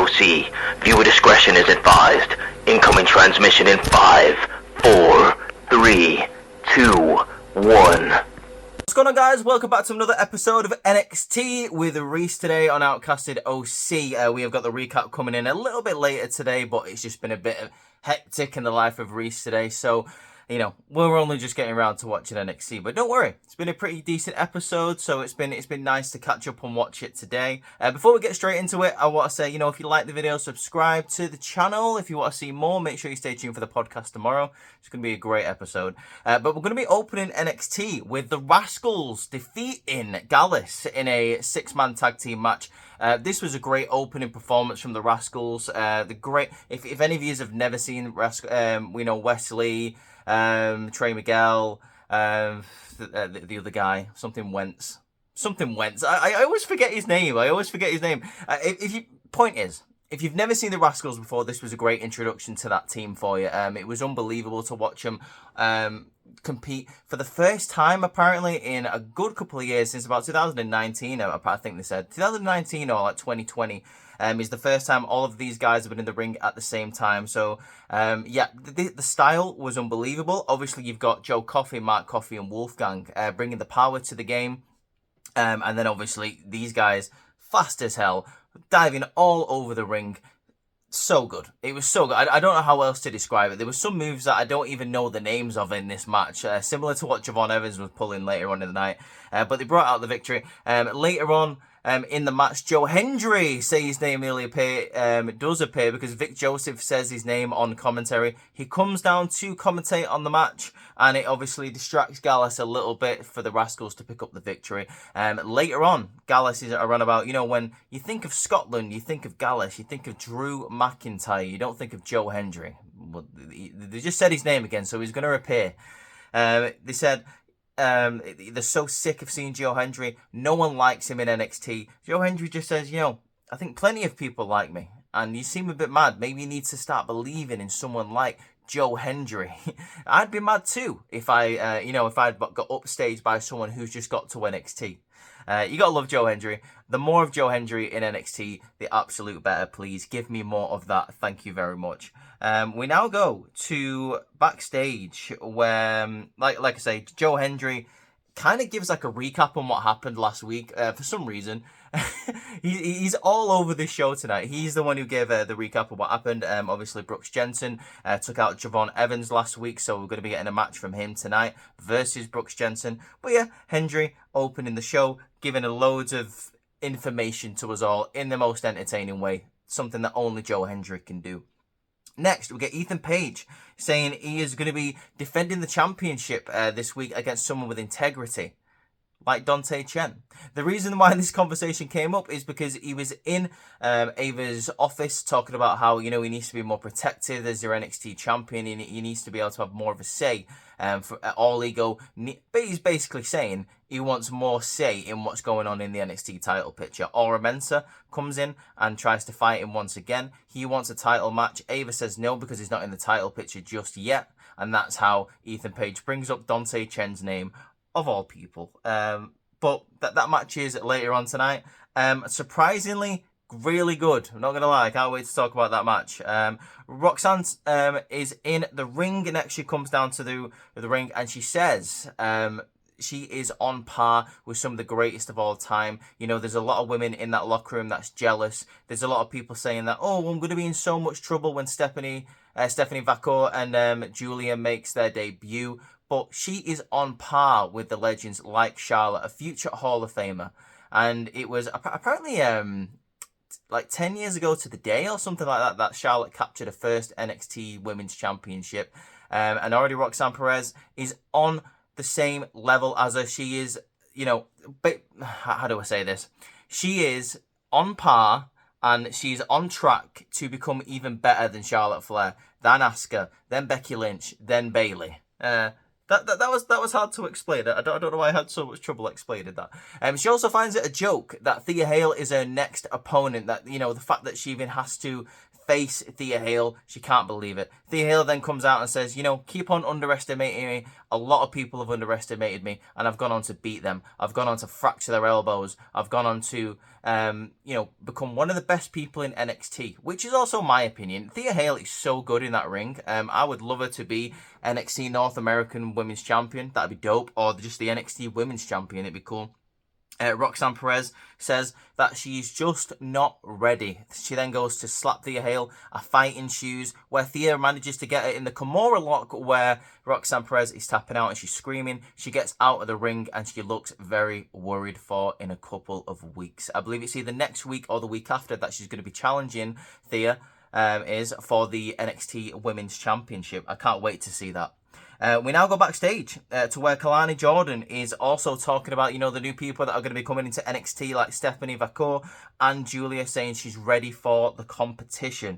OC. Viewer discretion is advised. Incoming transmission in 5, 4, 3, 2, 1. What's going on, guys? Welcome back to another episode of NXT with Reese today on Outcasted OC. We have got the recap coming in a little bit later today, but it's just been a bit hectic in the life of Reese today, so you know, we're only just getting around to watching NXT, but don't worry, it's been a pretty decent episode, so it's been nice to catch up and watch it today. Before we get straight into it, I want to say, you know, if you like the video, subscribe to the channel. If you want to see more, make sure you stay tuned for the podcast tomorrow. It's going to be a great episode. But we're going to be opening NXT with the Rascals defeating Gallus in a 6-man tag team match. This was a great opening performance from the Rascals. If any of you have never seen we know Wesley, Trey Miguel, the other guy, something Wentz. I always forget his name. Point is, if you've never seen the Rascals before, this was a great introduction to that team for you. It was unbelievable to watch them compete for the first time, apparently, in a good couple of years, since about 2019, I think they said. 2019 or like 2020 is the first time all of these guys have been in the ring at the same time. So, yeah, the style was unbelievable. Obviously, you've got Joe Coffey, Mark Coffey, and Wolfgang bringing the power to the game. And then, obviously, these guys, fast as hell, diving all over the ring. So good. It was so good. I don't know how else to describe it. There were some moves that I don't even know the names of in this match, similar to what Javon Evans was pulling later on in the night. But they brought out the victory. Later on in the match, Joe Hendry, say his name does appear because Vic Joseph says his name on commentary. He comes down to commentate on the match, and it obviously distracts Gallus a little bit for the Rascals to pick up the victory. Later on, Gallus is around about, you know, when you think of Scotland, you think of Gallus, you think of Drew McIntyre, you don't think of Joe Hendry. Well, they just said his name again, so he's going to appear. They said they're so sick of seeing Joe Hendry. No one likes him in NXT. Joe Hendry just says, you know, I think plenty of people like me, and you seem a bit mad. Maybe you need to start believing in someone like Joe Hendry. I'd be mad too if I, if I'd got upstaged by someone who's just got to NXT. You gotta love Joe Hendry. The more of Joe Hendry in NXT, the absolute better. Please give me more of that. Thank you very much. We now go to backstage where, like I say, Joe Hendry kind of gives like a recap on what happened last week. For some reason, he's all over this show tonight. He's the one who gave the recap of what happened. Obviously, Brooks Jensen took out Javon Evans last week, so we're going to be getting a match from him tonight versus Brooks Jensen. But yeah, Hendry opening the show, giving a loads of information to us all in the most entertaining way, something that only Joe Hendry can do. Next, we get Ethan Page saying he is going to be defending the championship this week against someone with integrity, like Dante Chen. The reason why this conversation came up is because he was in Ava's office talking about how, you know, he needs to be more protective as your NXT champion, and he needs to be able to have more of a say for All Ego. But he's basically saying he wants more say in what's going on in the NXT title picture. Aura Mensa comes in and tries to fight him once again. He wants a title match. Ava says no because he's not in the title picture just yet. And that's how Ethan Page brings up Dante Chen's name, of all people. But that match is later on tonight. Surprisingly, really good. I'm not going to lie. I can't wait to talk about that match. Roxanne is in the ring, and actually comes down to the ring, and she says she is on par with some of the greatest of all time. You know, there's a lot of women in that locker room that's jealous. There's a lot of people saying that, oh, I'm going to be in so much trouble when Stephanie Vaquer and Julia makes their debut. But she is on par with the legends like Charlotte, a future Hall of Famer. And it was apparently like 10 years ago to the day or something like that, that Charlotte captured her first NXT Women's Championship. And already Roxanne Perez is on the same level as her. She is, you know, how do I say this? She is on par, and she's on track to become even better than Charlotte Flair, then Asuka, then Becky Lynch, then Bayley. That was hard to explain. I don't know why I had so much trouble explaining that. She also finds it a joke that Thea Hale is her next opponent. That, you know, the fact that she even has to face Thea Hale. She can't believe it. Thea Hale then comes out and says, keep on underestimating me. A lot of people have underestimated me, and I've gone on to beat them. I've gone on to fracture their elbows. I've gone on to, become one of the best people in NXT, which is also my opinion. Thea Hale is so good in that ring. I would love her to be NXT North American Women's Champion. That'd be dope. Or just the NXT Women's Champion. It'd be cool. Roxanne Perez says that she's just not ready. She then goes to slap Thea Hale. A fight ensues where Thea manages to get her in the Kimura lock where Roxanne Perez is tapping out and she's screaming. She gets out of the ring and she looks very worried for in a couple of weeks. I believe it's either next week or the week after that she's going to be challenging Thea is for the NXT Women's Championship. I can't wait to see that. We now go backstage to where Kalani Jordan is also talking about, the new people that are going to be coming into NXT, like Stephanie Vacour and Julia, saying she's ready for the competition.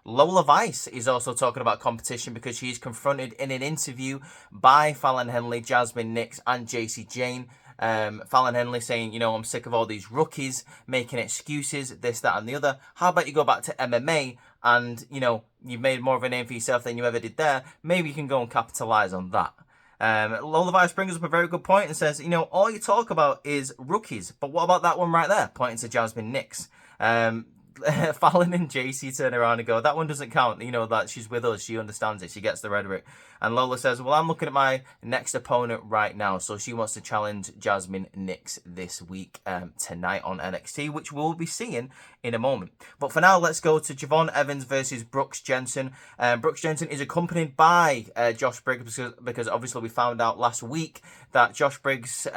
Lola Vice is also talking about competition because she's confronted in an interview by Fallon Henley, Jasmine Nix, and JC Jane. Fallon Henley saying, I'm sick of all these rookies making excuses, this, that, and the other. How about you go back to MMA and, you've made more of a name for yourself than you ever did there. Maybe you can go and capitalize on that. Lola Vice brings up a very good point and says, all you talk about is rookies. But what about that one right there? Pointing to Jasmine Nix. Fallon and JC turn around and go, that one doesn't count. That she's with us. She understands it. She gets the rhetoric. And Lola says, well, I'm looking at my next opponent right now. So she wants to challenge Jasmine Nix this week, tonight on NXT, which we'll be seeing in a moment. But for now, let's go to Javon Evans versus Brooks Jensen. Brooks Jensen is accompanied by Josh Briggs because obviously we found out last week that Josh Briggs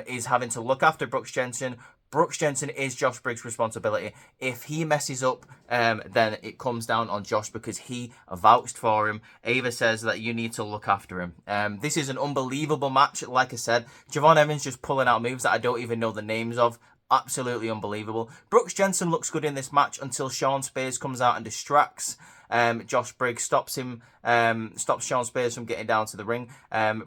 is having to look after Brooks Jensen. Brooks Jensen is Josh Briggs' responsibility. If he messes up, then it comes down on Josh because he vouched for him. Ava says that you need to look after him. This is an unbelievable match. Like I said, Javon Evans just pulling out moves that I don't even know the names of. Absolutely unbelievable. Brooks Jensen looks good in this match until Sean Spears comes out and distracts Josh Briggs, stops Sean Spears from getting down to the ring.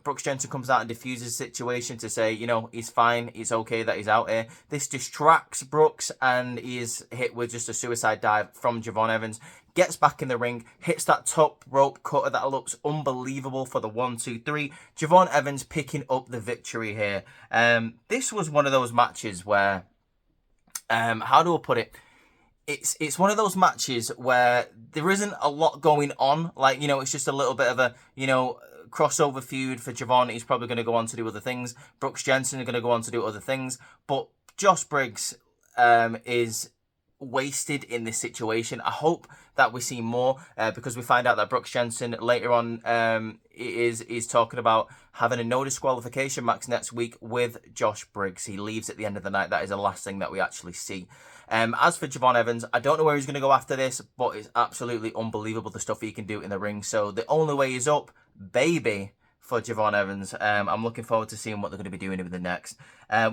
Brooks Jensen comes out and diffuses the situation to say, he's fine, it's okay that he's out here. This distracts Brooks and he is hit with just a suicide dive from Javon Evans. Gets back in the ring, hits that top rope cutter that looks unbelievable for the 1, 2, 3. Javon Evans picking up the victory here. This was one of those matches where, how do I put it? It's one of those matches where there isn't a lot going on. Like, it's just a little bit of a, crossover feud for Javon. He's probably going to go on to do other things. Brooks Jensen are going to go on to do other things. But Josh Briggs is wasted in this situation. I hope that we see more because we find out that Brooks Jensen later on is talking about having a no disqualification match next week with Josh Briggs. He leaves at the end of the night. That is the last thing that we actually see. As for Javon Evans, I don't know where he's going to go after this, but it's absolutely unbelievable the stuff he can do in the ring. So the only way is up, baby, for Javon Evans. I'm looking forward to seeing what they're going to be doing with the next.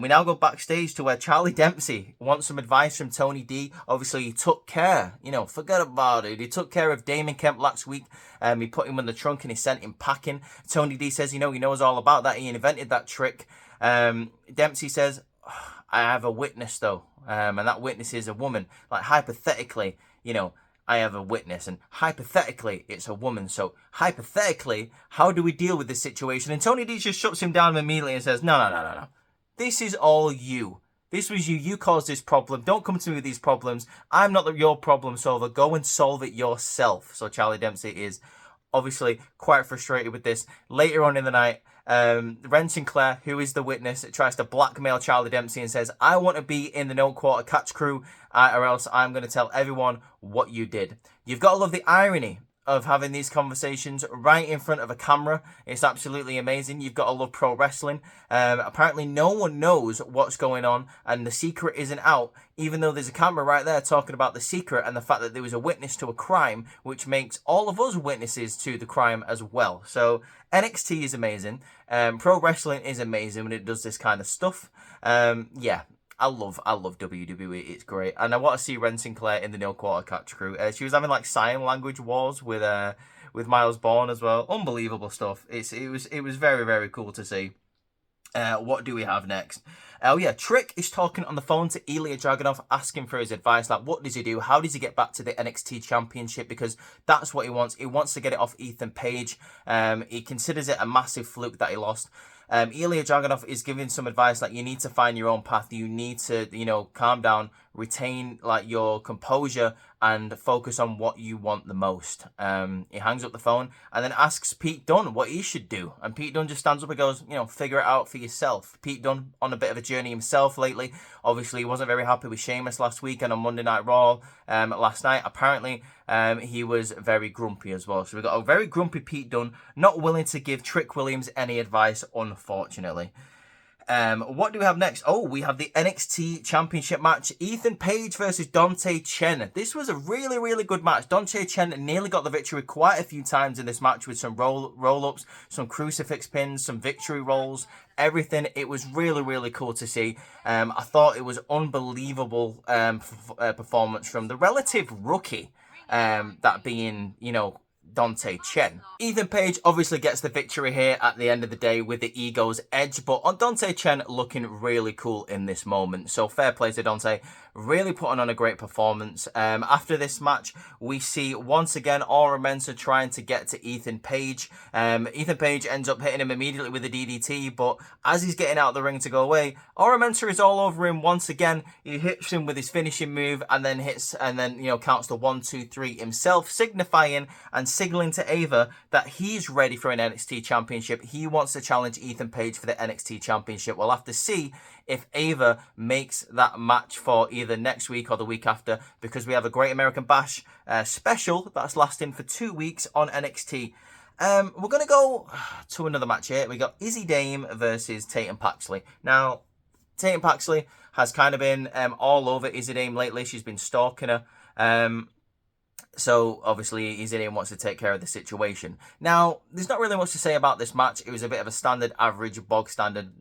We now go backstage to where Charlie Dempsey wants some advice from Tony D. Obviously, he took care, forget about it. He took care of Damon Kemp last week. He put him in the trunk and he sent him packing. Tony D says, he knows all about that. He invented that trick. Dempsey says, I have a witness though. And that witness is a woman. Like, hypothetically, I have a witness, and hypothetically, it's a woman. So, hypothetically, how do we deal with this situation? And Tony D just shuts him down immediately and says, no. This is all you. This was you. You caused this problem. Don't come to me with these problems. I'm not your problem solver. Go and solve it yourself. So, Charlie Dempsey is obviously quite frustrated with this. Later on in the night, Ren Sinclair, who is the witness, tries to blackmail Charlie Dempsey and says, I want to be in the No Quarter Catch crew or else I'm going to tell everyone what you did. You've got to love the irony of having these conversations right in front of a camera. It's absolutely amazing. You've got to love pro wrestling. Apparently no one knows what's going on and the secret isn't out, even though there's a camera right there talking about the secret and the fact that there was a witness to a crime, which makes all of us witnesses to the crime as well. So NXT is amazing. Pro wrestling is amazing when it does this kind of stuff. Yeah. I love WWE. It's great, and I want to see Ren Sinclair in the No Quarter Catch crew. She was having like sign language wars with Miles Bourne as well. Unbelievable stuff. It was very, very cool to see. What do we have next? Oh yeah, Trick is talking on the phone to Ilya Dragunov, asking for his advice. Like, what does he do? How does he get back to the NXT Championship? Because that's what he wants. He wants to get it off Ethan Page. He considers it a massive fluke that he lost. Ilya Dragunov is giving some advice, like, you need to find your own path. You need to, calm down, retain like your composure, and focus on what you want the most. He hangs up the phone and then asks Pete Dunne what he should do. And Pete Dunne just stands up and goes, figure it out for yourself. Pete Dunne on a bit of a journey himself lately. Obviously, he wasn't very happy with Sheamus last week and on Monday Night Raw last night. Apparently, he was very grumpy as well. So we got a very grumpy Pete Dunne, not willing to give Trick Williams any advice, unfortunately. What do we have next? Oh, we have the NXT Championship match. Ethan Page versus Dante Chen. This was a really, really good match. Dante Chen nearly got the victory quite a few times in this match with some roll-ups, some crucifix pins, some victory rolls, everything. It was really, really cool to see. I thought it was unbelievable performance from the relative rookie, that being, Dante Chen. Ethan Page obviously gets the victory here at the end of the day with the ego's edge, but on Dante Chen looking really cool in this moment. So fair play to Dante, really putting on a great performance. After this match, we see once again Aura Mensa trying to get to Ethan Page. Ethan Page ends up hitting him immediately with a DDT, but as he's getting out of the ring to go away, Aura Mensa is all over him once again. He hits him with his finishing move and then counts the 1, 2, 3 himself, signifying and signaling to Ava that he's ready for an NXT Championship. He wants to challenge Ethan Page for the NXT Championship. We'll have to see if Ava makes that match for either next week or the week after, because we have a Great American Bash special that's lasting for 2 weeks on NXT. We're going to go to another match here. We got Izzy Dame versus Tatum Paxley. Now, Tatum Paxley has kind of been all over Izzy Dame lately. She's been stalking her. So, obviously, Izzy Dame wants to take care of the situation. Now, there's not really much to say about this match. It was a bit of a standard, average, bog standard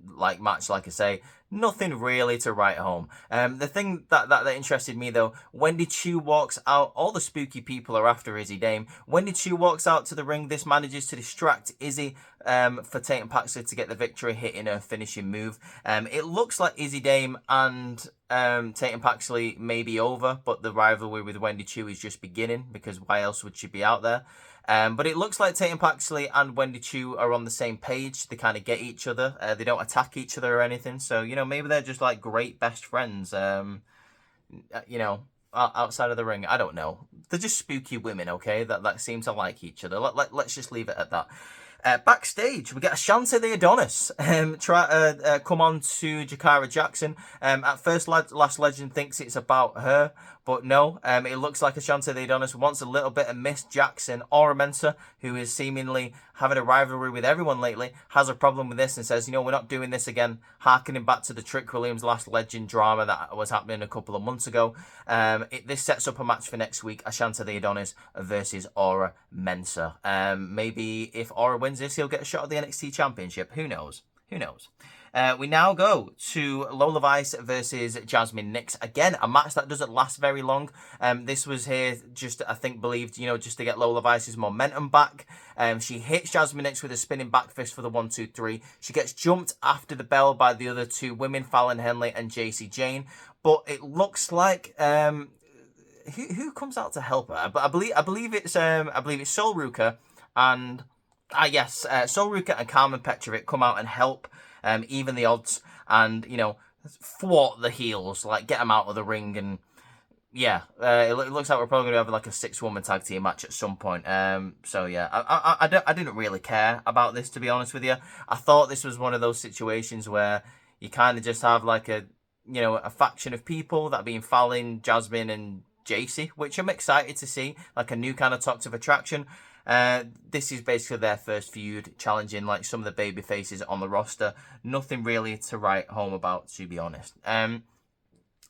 match, like I say. Nothing really to write home. The thing that interested me, though, Wendy Chu walks out. All the spooky people are after Izzy Dame. Wendy Chu walks out to the ring. This manages to distract Izzy for Tatum Paxley to get the victory, hitting her finishing move. It looks like Izzy Dame and Tatum Paxley may be over, but the rivalry with Wendy Chu is just beginning, because why else would she be out there? But it looks like Tatum Paxley and Wendy Chu are on the same page. They kind of get each other. They don't attack each other or anything. So, maybe they're just like great best friends, outside of the ring. I don't know. They're just spooky women, okay, that seem to like each other. Let's just leave it at that. Backstage, we get Ashante the Adonis come on to Jakara Jackson. At first, Last Legend thinks it's about her, but no. It looks like Ashante the Adonis wants a little bit of Miss Jackson. Aura Mensa, who is seemingly having a rivalry with everyone lately, has a problem with this and says, we're not doing this again, harkening back to the Trick Williams Last Legend drama that was happening a couple of months ago. This sets up a match for next week, Ashante the Adonis versus Aura Mensa. Maybe if Aura wins this, he'll get a shot at the NXT Championship. Who knows? We now go to Lola Vice versus Jasmine Nix. Again, a match that doesn't last very long. This was here just to get Lola Vice's momentum back. She hits Jasmine Nix with a spinning back fist for the 1, 2, 3. She gets jumped after the bell by the other two women, Fallon Henley and JC Jane. But it looks like who comes out to help her? But I believe it's Sol Ruka and Sol Ruka and Carmen Petrovic come out and help even the odds and, thwart the heels, get them out of the ring. And it looks like we're probably going to have a 6-woman tag team match at some point. I didn't really care about this, to be honest with you. I thought this was one of those situations where you kind of just have a faction of people, that being Fallon, Jasmine and JC, which I'm excited to see, a new kind of toxic attraction. This is basically their first feud, challenging some of the baby faces on the roster. Nothing really to write home about, to be honest.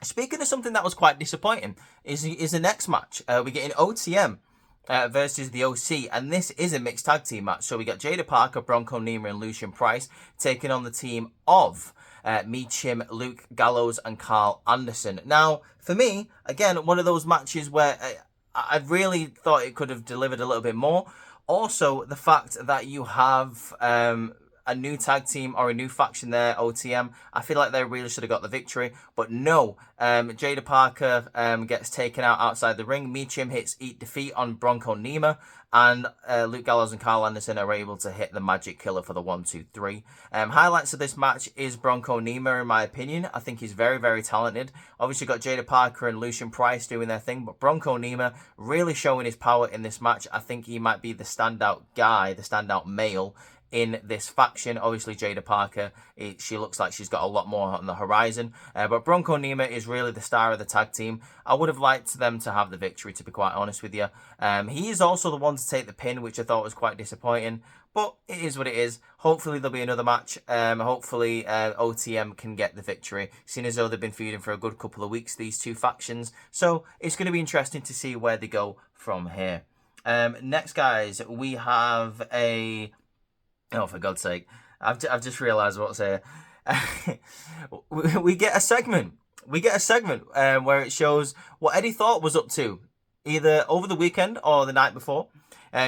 Speaking of something that was quite disappointing, is the next match. We get an OTM versus the OC, and this is a mixed tag team match. So we got Jada Parker, Bronco Nima, and Lucian Price taking on the team of Me Chim, Luke Gallows, and Carl Anderson. Now, for me, again, one of those matches where I really thought it could have delivered a little bit more. Also, the fact that you have a new tag team or a new faction there, OTM. I feel like they really should have got the victory, but no. Jada Parker gets taken out outside the ring. Meacham hits Eat Defeat on Bronco Nima, and Luke Gallows and Carl Anderson are able to hit the Magic Killer for the 1-2-3. Highlights of this match is Bronco Nima, in my opinion. I think he's very, very talented. Obviously got Jada Parker and Lucian Price doing their thing, but Bronco Nima really showing his power in this match. I think he might be the standout guy, the standout male in this faction. Obviously Jada Parker, she looks like she's got a lot more on the horizon, but Bronco Nima is really the star of the tag team. I would have liked them to have the victory, to be quite honest with you. He is also the one to take the pin, which I thought was quite disappointing, but it is what it is. Hopefully there'll be another match. Hopefully OTM can get the victory, seeing as though they've been feuding for a good couple of weeks, these two factions. So it's going to be interesting to see where they go from here. Next, guys, we have a... Oh, for God's sake. I've just realised what's here. We get a segment. Where it shows what Eddie Thorpe was up to, either over the weekend or the night before.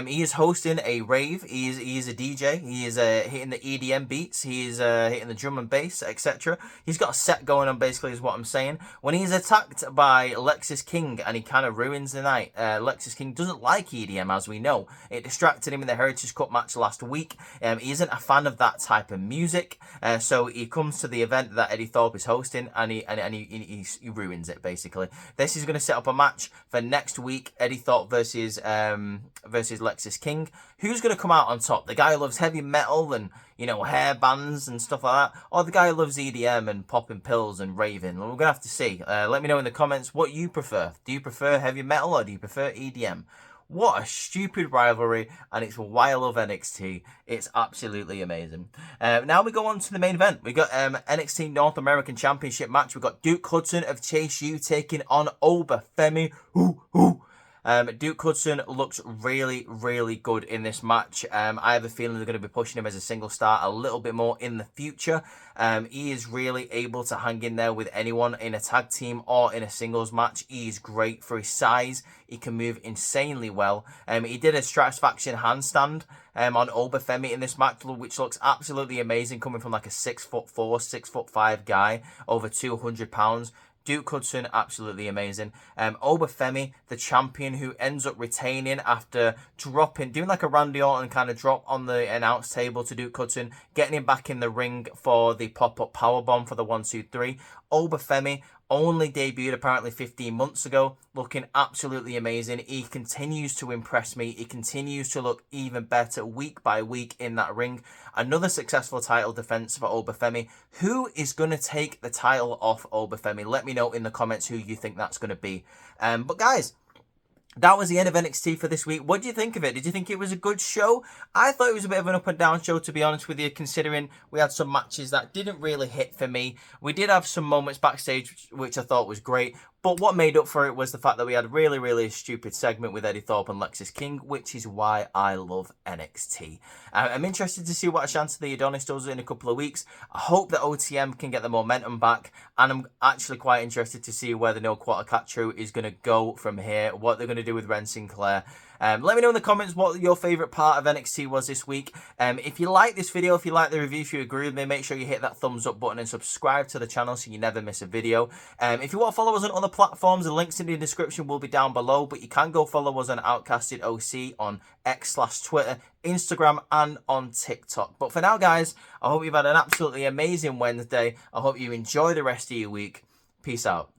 He is hosting a rave. He is a DJ. He is hitting the EDM beats. He is hitting the drum and bass, etc. He's got a set going on, basically, is what I'm saying. When he's attacked by Lexis King and he kind of ruins the night. Lexis King doesn't like EDM, as we know. It distracted him in the Heritage Cup match last week. He isn't a fan of that type of music. So he comes to the event that Eddie Thorpe is hosting and he ruins it, basically. This is going to set up a match for next week. Eddie Thorpe versus Lexis King. Who's going to come out on top? The guy who loves heavy metal and, you know, hair bands and stuff like that? Or the guy who loves EDM and popping pills and raving? Well, we're going to have to see. Let me know in the comments what you prefer. Do you prefer heavy metal or do you prefer EDM? What a stupid rivalry, and it's why I love NXT. It's absolutely amazing. Now we go on to the main event. We got NXT North American Championship match. We've got Duke Hudson of Chase U taking on Oba Femi. Duke Hudson looks really, really good in this match. I have a feeling they're going to be pushing him as a single star a little bit more in the future. He is really able to hang in there with anyone in a tag team or in a singles match. He is great for his size. He can move insanely well. He did a Stratisfaction handstand on Oba Femi in this match, which looks absolutely amazing, coming from like a 6'4", 6'5" guy, over 200 pounds. Duke Hudson, absolutely amazing. Oba Femi, the champion, who ends up retaining after doing like a Randy Orton kind of drop on the announce table to Duke Hudson, getting him back in the ring for the pop-up powerbomb for the 1-2-3. Oba Femi only debuted apparently 15 months ago, looking absolutely amazing. He continues to impress me. He continues to look even better week by week in that ring. Another successful title defense for Oba Femi. Who is going to take the title off Oba Femi? Let me know in the comments who you think that's going to be. But guys, that was the end of NXT for this week. What do you think of it? Did you think it was a good show? I thought it was a bit of an up and down show, to be honest with you, considering we had some matches that didn't really hit for me. We did have some moments backstage which I thought was great, but what made up for it was the fact that we had a really, really stupid segment with Eddie Thorpe and Lexis King, which is why I love NXT. I'm interested to see what Ashante the Adonis does in a couple of weeks. I hope that OTM can get the momentum back, and I'm actually quite interested to see where the No Quarter Catcher is going to go from here, what they're going to do with Ren Sinclair. Let me know in the comments what your favourite part of NXT was this week. If you like this video, if you like the review, if you agree with me, make sure you hit that thumbs up button and subscribe to the channel so you never miss a video. If you want to follow us on other platforms, the links in the description will be down below, but you can go follow us on Outcasted OC on X/Twitter, Instagram, and on TikTok. But for now, guys, I hope you've had an absolutely amazing Wednesday. I hope you enjoy the rest of your week. Peace out.